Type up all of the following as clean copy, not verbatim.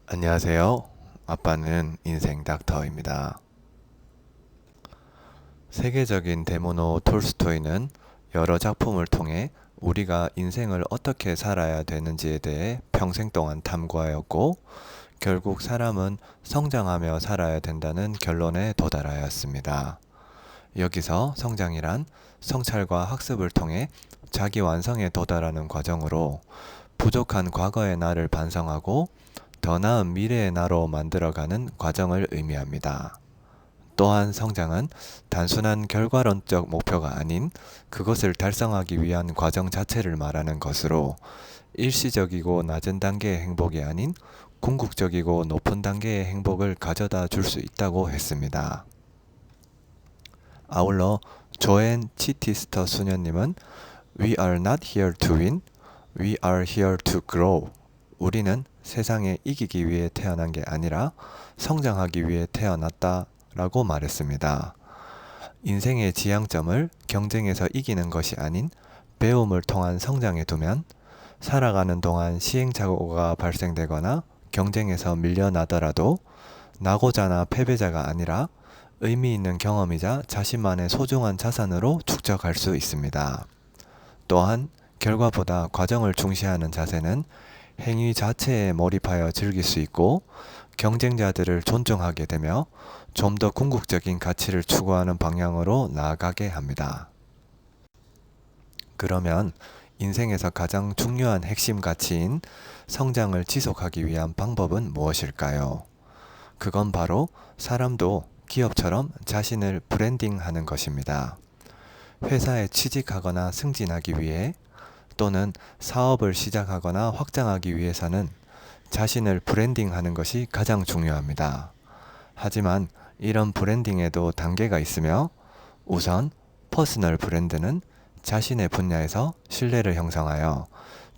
안녕하세요. 아빠는 인생 닥터입니다. 세계적인 대문호 톨스토이는 여러 작품을 통해 우리가 인생을 어떻게 살아야 되는지에 대해 평생 동안 탐구하였고, 결국 사람은 성장하며 살아야 된다는 결론에 도달하였습니다. 여기서 성장이란 성찰과 학습을 통해 자기 완성에 도달하는 과정으로 부족한 과거의 나를 반성하고 더 나은 미래의 나로 만들어가는 과정을 의미합니다. 또한 성장은 단순한 결과론적 목표가 아닌 그것을 달성하기 위한 과정 자체를 말하는 것으로 일시적이고 낮은 단계의 행복이 아닌 궁극적이고 높은 단계의 행복을 가져다 줄 수 있다고 했습니다. 아울러 조앤 치티스터 수녀님은 We are not here to win, we are here to grow. 우리는 세상에 이기기 위해 태어난 게 아니라 성장하기 위해 태어났다 라고 말했습니다. 인생의 지향점을 경쟁에서 이기는 것이 아닌 배움을 통한 성장에 두면 살아가는 동안 시행착오가 발생되거나 경쟁에서 밀려나더라도 나고자나 패배자가 아니라 의미 있는 경험이자 자신만의 소중한 자산으로 축적할 수 있습니다. 또한 결과보다 과정을 중시하는 자세는 행위 자체에 몰입하여 즐길 수 있고 경쟁자들을 존중하게 되며 좀 더 궁극적인 가치를 추구하는 방향으로 나아가게 합니다. 그러면 인생에서 가장 중요한 핵심 가치인 성장을 지속하기 위한 방법은 무엇일까요? 그건 바로 사람도 기업처럼 자신을 브랜딩하는 것입니다. 회사에 취직하거나 승진하기 위해 또는 사업을 시작하거나 확장하기 위해서는 자신을 브랜딩하는 것이 가장 중요합니다. 하지만 이런 브랜딩에도 단계가 있으며 우선 퍼스널 브랜드는 자신의 분야에서 신뢰를 형성하여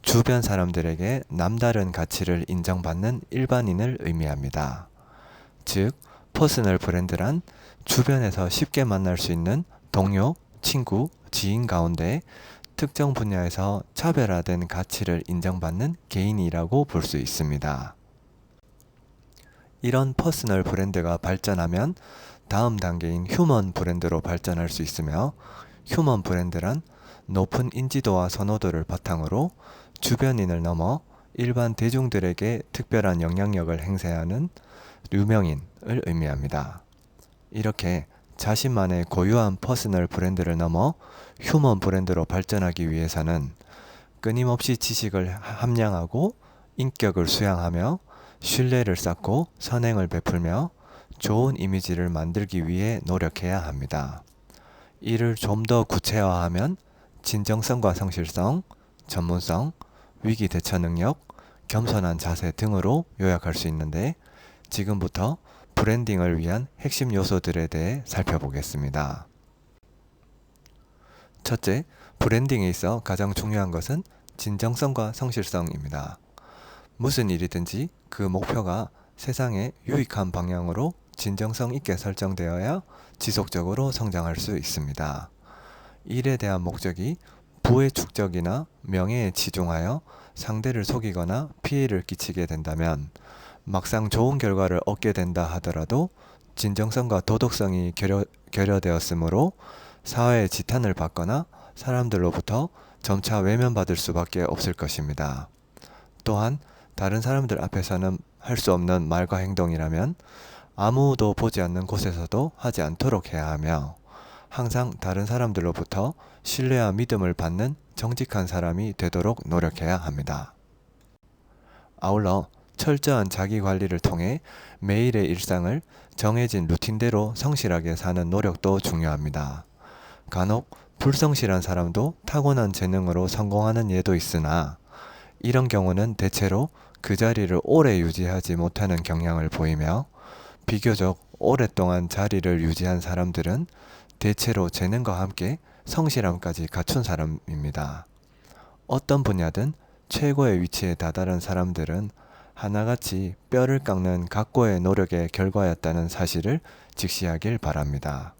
주변 사람들에게 남다른 가치를 인정받는 일반인을 의미합니다. 즉, 퍼스널 브랜드란 주변에서 쉽게 만날 수 있는 동료, 친구, 지인 가운데 특정 분야에서 차별화된 가치를 인정받는 개인이라고 볼 수 있습니다. 이런 퍼스널 브랜드가 발전하면 다음 단계인 휴먼 브랜드로 발전할 수 있으며, 휴먼 브랜드란 높은 인지도와 선호도를 바탕으로 주변인을 넘어 일반 대중들에게 특별한 영향력을 행사하는 유명인을 의미합니다. 이렇게 자신만의 고유한 퍼스널 브랜드를 넘어 휴먼 브랜드로 발전하기 위해서는 끊임없이 지식을 함량하고 인격을 수양하며 신뢰를 쌓고 선행을 베풀며 좋은 이미지를 만들기 위해 노력해야 합니다. 이를 좀 더 구체화하면 진정성과 성실성, 전문성, 위기 대처 능력, 겸손한 자세 등으로 요약할 수 있는데, 지금부터 브랜딩을 위한 핵심 요소들에 대해 살펴보겠습니다. 첫째, 브랜딩에 있어 가장 중요한 것은 진정성과 성실성입니다. 무슨 일이든지 그 목표가 세상에 유익한 방향으로 진정성 있게 설정되어야 지속적으로 성장할 수 있습니다. 일에 대한 목적이 부의 축적이나 명예에 치중하여 상대를 속이거나 피해를 끼치게 된다면 막상 좋은 결과를 얻게 된다 하더라도 진정성과 도덕성이 결여되었으므로 사회의 지탄을 받거나 사람들로부터 점차 외면받을 수밖에 없을 것입니다. 또한 다른 사람들 앞에서는 할 수 없는 말과 행동이라면 아무도 보지 않는 곳에서도 하지 않도록 해야 하며, 항상 다른 사람들로부터 신뢰와 믿음을 받는 정직한 사람이 되도록 노력해야 합니다. 아울러 철저한 자기 관리를 통해 매일의 일상을 정해진 루틴대로 성실하게 사는 노력도 중요합니다. 간혹 불성실한 사람도 타고난 재능으로 성공하는 예도 있으나, 이런 경우는 대체로 그 자리를 오래 유지하지 못하는 경향을 보이며, 비교적 오랫동안 자리를 유지한 사람들은 대체로 재능과 함께 성실함까지 갖춘 사람입니다. 어떤 분야든 최고의 위치에 다다른 사람들은 하나같이 뼈를 깎는 각고의 노력의 결과였다는 사실을 직시하길 바랍니다.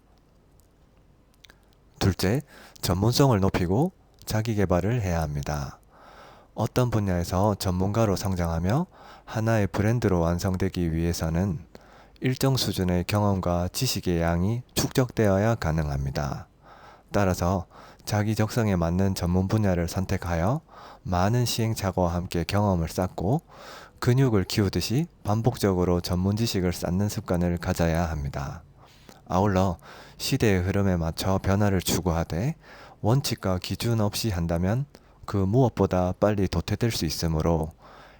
둘째, 전문성을 높이고 자기 개발을 해야 합니다. 어떤 분야에서 전문가로 성장하며 하나의 브랜드로 완성되기 위해서는 일정 수준의 경험과 지식의 양이 축적되어야 가능합니다. 따라서 자기 적성에 맞는 전문 분야를 선택하여 많은 시행착오와 함께 경험을 쌓고 근육을 키우듯이 반복적으로 전문 지식을 쌓는 습관을 가져야 합니다. 아울러 시대의 흐름에 맞춰 변화를 추구하되 원칙과 기준 없이 한다면 그 무엇보다 빨리 도태될 수 있으므로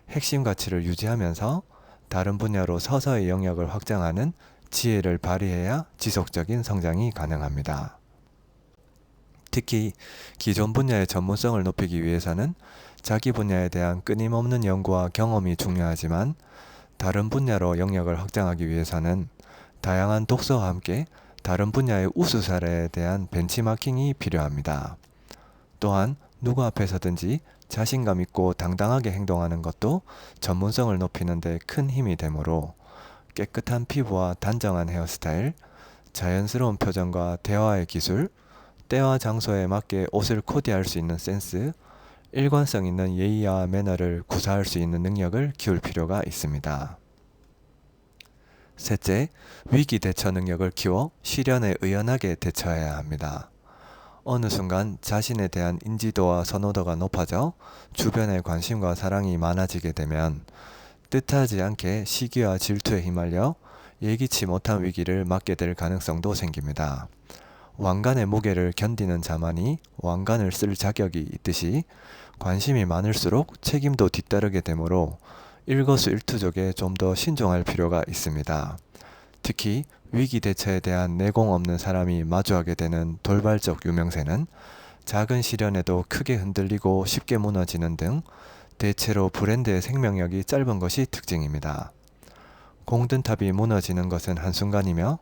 핵심 가치를 유지하면서 다른 분야로 서서히 영역을 확장하는 지혜를 발휘해야 지속적인 성장이 가능합니다. 특히 기존 분야의 전문성을 높이기 위해서는 자기 분야에 대한 끊임없는 연구와 경험이 중요하지만 다른 분야로 영역을 확장하기 위해서는 다양한 독서와 함께 다른 분야의 우수 사례에 대한 벤치마킹이 필요합니다. 또한 누구 앞에서든지 자신감 있고 당당하게 행동하는 것도 전문성을 높이는 데 큰 힘이 되므로 깨끗한 피부와 단정한 헤어스타일, 자연스러운 표정과 대화의 기술, 때와 장소에 맞게 옷을 코디할 수 있는 센스, 일관성 있는 예의와 매너를 구사할 수 있는 능력을 키울 필요가 있습니다. 셋째, 위기 대처 능력을 키워 시련에 의연하게 대처해야 합니다. 어느 순간 자신에 대한 인지도와 선호도가 높아져 주변의 관심과 사랑이 많아지게 되면 뜻하지 않게 시기와 질투에 휘말려 예기치 못한 위기를 맞게 될 가능성도 생깁니다. 왕관의 무게를 견디는 자만이 왕관을 쓸 자격이 있듯이 관심이 많을수록 책임도 뒤따르게 되므로 일거수일투족에 좀 더 신중할 필요가 있습니다. 특히 위기 대처에 대한 내공 없는 사람이 마주하게 되는 돌발적 유명세는 작은 시련에도 크게 흔들리고 쉽게 무너지는 등 대체로 브랜드의 생명력이 짧은 것이 특징입니다. 공든탑이 무너지는 것은 한순간이며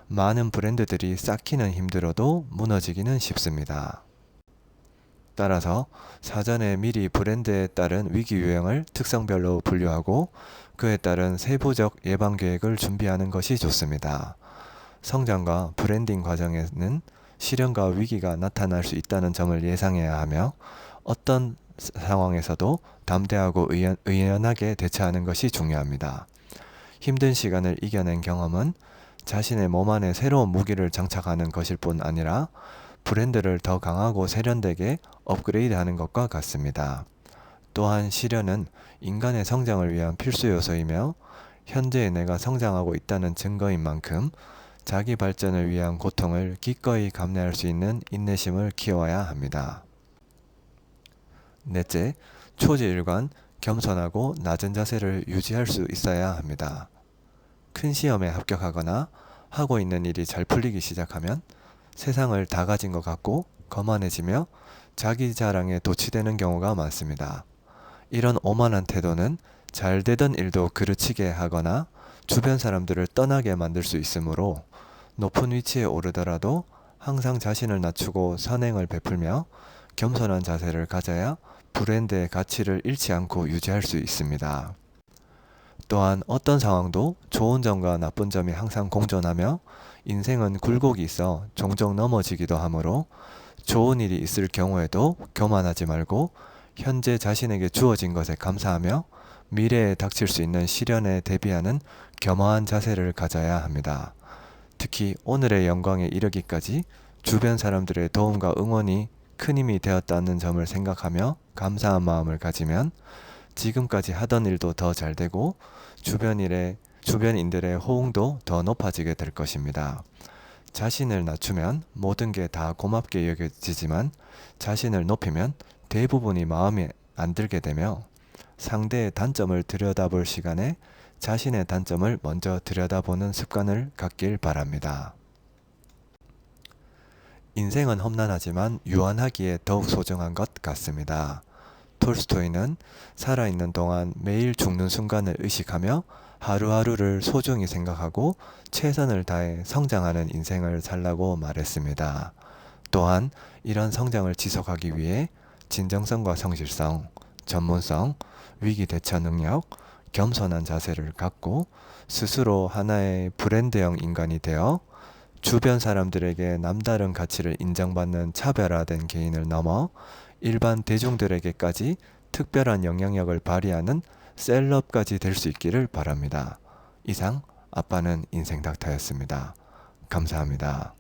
많은 브랜드들이 쌓기는 힘들어도 무너지기는 쉽습니다. 따라서 사전에 미리 브랜드에 따른 위기 유형을 특성별로 분류하고 그에 따른 세부적 예방 계획을 준비하는 것이 좋습니다. 성장과 브랜딩 과정에는 시련과 위기가 나타날 수 있다는 점을 예상해야 하며 어떤 상황에서도 담대하고 의연하게 대처하는 것이 중요합니다. 힘든 시간을 이겨낸 경험은 자신의 몸 안에 새로운 무기를 장착하는 것일 뿐 아니라 브랜드를 더 강하고 세련되게 업그레이드하는 것과 같습니다. 또한 시련은 인간의 성장을 위한 필수 요소이며 현재의 내가 성장하고 있다는 증거인 만큼 자기 발전을 위한 고통을 기꺼이 감내할 수 있는 인내심을 키워야 합니다. 넷째, 초지일관, 겸손하고 낮은 자세를 유지할 수 있어야 합니다. 큰 시험에 합격하거나 하고 있는 일이 잘 풀리기 시작하면 세상을 다 가진 것 같고 거만해지며 자기 자랑에 도취되는 경우가 많습니다. 이런 오만한 태도는 잘 되던 일도 그르치게 하거나 주변 사람들을 떠나게 만들 수 있으므로 높은 위치에 오르더라도 항상 자신을 낮추고 선행을 베풀며 겸손한 자세를 가져야 브랜드의 가치를 잃지 않고 유지할 수 있습니다. 또한 어떤 상황도 좋은 점과 나쁜 점이 항상 공존하며 인생은 굴곡이 있어 종종 넘어지기도 하므로 좋은 일이 있을 경우에도 교만하지 말고 현재 자신에게 주어진 것에 감사하며 미래에 닥칠 수 있는 시련에 대비하는 겸허한 자세를 가져야 합니다. 특히 오늘의 영광에 이르기까지 주변 사람들의 도움과 응원이 큰 힘이 되었다는 점을 생각하며 감사한 마음을 가지면 지금까지 하던 일도 더 잘 되고 주변인들의 호응도 더 높아지게 될 것입니다. 자신을 낮추면 모든 게 다 고맙게 여겨지지만 자신을 높이면 대부분이 마음에 안 들게 되며 상대의 단점을 들여다볼 시간에 자신의 단점을 먼저 들여다보는 습관을 갖길 바랍니다. 인생은 험난하지만 유한하기에 더욱 소중한 것 같습니다. 톨스토이는 살아있는 동안 매일 죽는 순간을 의식하며 하루하루를 소중히 생각하고 최선을 다해 성장하는 인생을 살라고 말했습니다. 또한 이런 성장을 지속하기 위해 진정성과 성실성, 전문성, 위기 대처 능력, 겸손한 자세를 갖고 스스로 하나의 브랜드형 인간이 되어 주변 사람들에게 남다른 가치를 인정받는 차별화된 개인을 넘어 일반 대중들에게까지 특별한 영향력을 발휘하는 셀럽까지 될 수 있기를 바랍니다. 이상 아빠는 인생 닥터였습니다. 감사합니다.